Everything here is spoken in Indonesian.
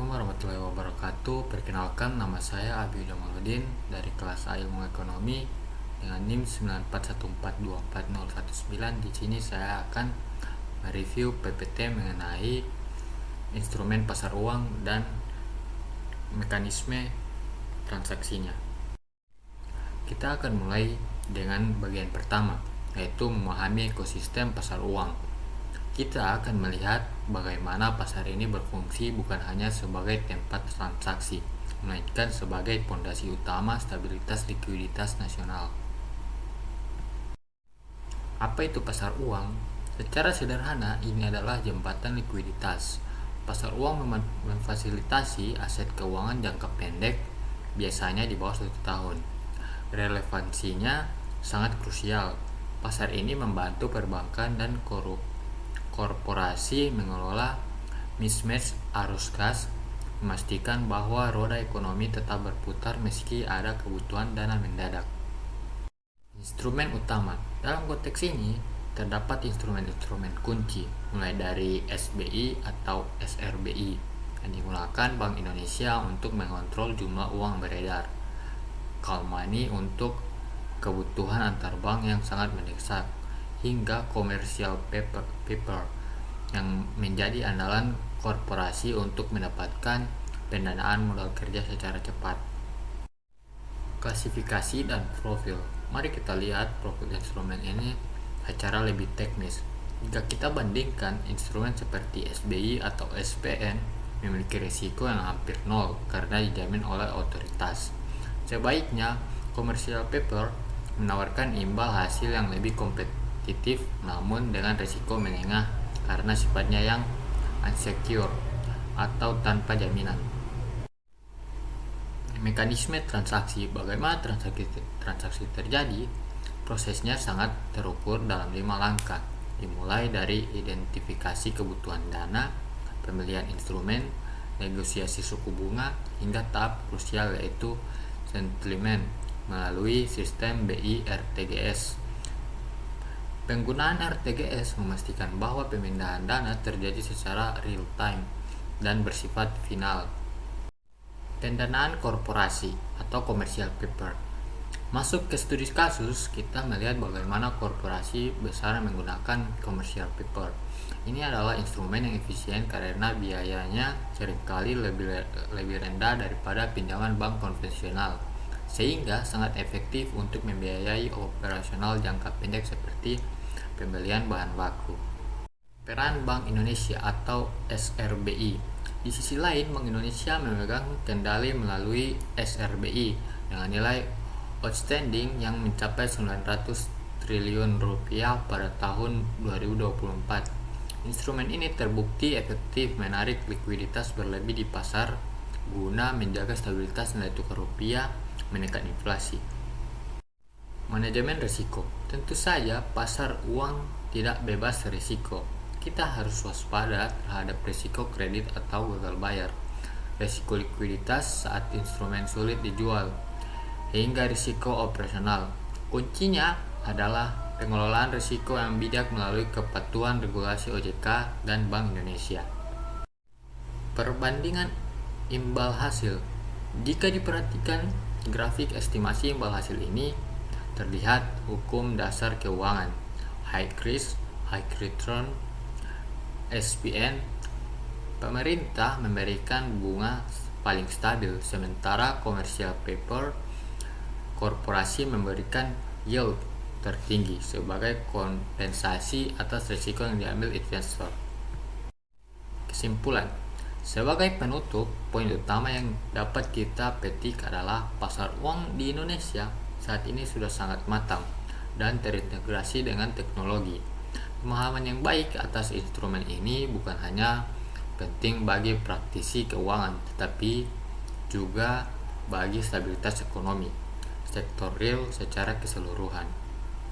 Assalamualaikum warahmatullahi wabarakatuh. Perkenalkan, nama saya Abi Jamaluddin dari kelas A Ilmu Ekonomi dengan NIM 941424019. Di sini saya akan mereview PPT mengenai instrumen pasar uang dan mekanisme transaksinya. Kita akan mulai dengan bagian pertama, yaitu memahami ekosistem pasar uang. Kita akan melihat bagaimana pasar ini berfungsi bukan hanya sebagai tempat transaksi, melainkan sebagai fondasi utama stabilitas likuiditas nasional. Apa itu pasar uang? Secara sederhana, ini adalah jembatan likuiditas. Pasar uang memfasilitasi aset keuangan jangka pendek, biasanya di bawah 1 tahun. Relevansinya sangat krusial. Pasar ini membantu perbankan dan korporasi mengelola mismatch arus kas, memastikan bahwa roda ekonomi tetap berputar meski ada kebutuhan dana mendadak. Instrumen utama dalam konteks ini terdapat instrumen-instrumen kunci, mulai dari SBI atau SRBI yang digunakan Bank Indonesia untuk mengontrol jumlah uang beredar, call money untuk kebutuhan antar bank yang sangat mendesak, hingga commercial paper yang menjadi andalan korporasi untuk mendapatkan pendanaan modal kerja secara cepat. Klasifikasi dan profil. Mari kita lihat profil instrumen ini secara lebih teknis. Jika kita bandingkan, instrumen seperti SBI atau SPN memiliki risiko yang hampir nol karena dijamin oleh otoritas. Sebaiknya, commercial paper menawarkan imbal hasil yang lebih kompetitif namun dengan risiko menengah karena sifatnya yang unsecure atau tanpa jaminan. Mekanisme transaksi. Bagaimana transaksi terjadi? Prosesnya sangat terukur dalam 5 langkah, dimulai dari identifikasi kebutuhan dana, pembelian instrumen, negosiasi suku bunga, hingga tahap krusial yaitu settlement melalui sistem BI RTGS. Penggunaan RTGS memastikan bahwa pemindahan dana terjadi secara real time dan bersifat final. Pendanaan korporasi atau commercial paper. Masuk ke studi kasus, kita melihat bagaimana korporasi besar menggunakan commercial paper. Ini adalah instrumen yang efisien karena biayanya seringkali lebih rendah daripada pinjaman bank konvensional, sehingga sangat efektif untuk membiayai operasional jangka pendek seperti pembelian bahan baku. Peran Bank Indonesia atau SRBI. Di sisi lain, Bank Indonesia memegang kendali melalui SRBI dengan nilai outstanding yang mencapai 900 triliun rupiah pada tahun 2024. Instrumen ini terbukti efektif menarik likuiditas berlebih di pasar guna menjaga stabilitas nilai tukar rupiah, menekan inflasi. Manajemen risiko. Tentu saja pasar uang tidak bebas risiko. Kita harus waspada terhadap risiko kredit atau gagal bayar, risiko likuiditas saat instrumen sulit dijual, hingga risiko operasional. Kuncinya adalah pengelolaan risiko yang bijak melalui kepatuhan regulasi OJK dan Bank Indonesia. Perbandingan imbal hasil. Jika diperhatikan grafik estimasi imbal hasil ini, terlihat hukum dasar keuangan, high risk, high return, SPN. Pemerintah memberikan bunga paling stabil, sementara commercial paper korporasi memberikan yield tertinggi sebagai kompensasi atas risiko yang diambil investor. Kesimpulan. Sebagai penutup, poin utama yang dapat kita petik adalah pasar uang di Indonesia saat ini sudah sangat matang dan terintegrasi dengan teknologi. Pemahaman yang baik atas instrumen ini bukan hanya penting bagi praktisi keuangan, tetapi juga bagi stabilitas ekonomi sektor real secara keseluruhan.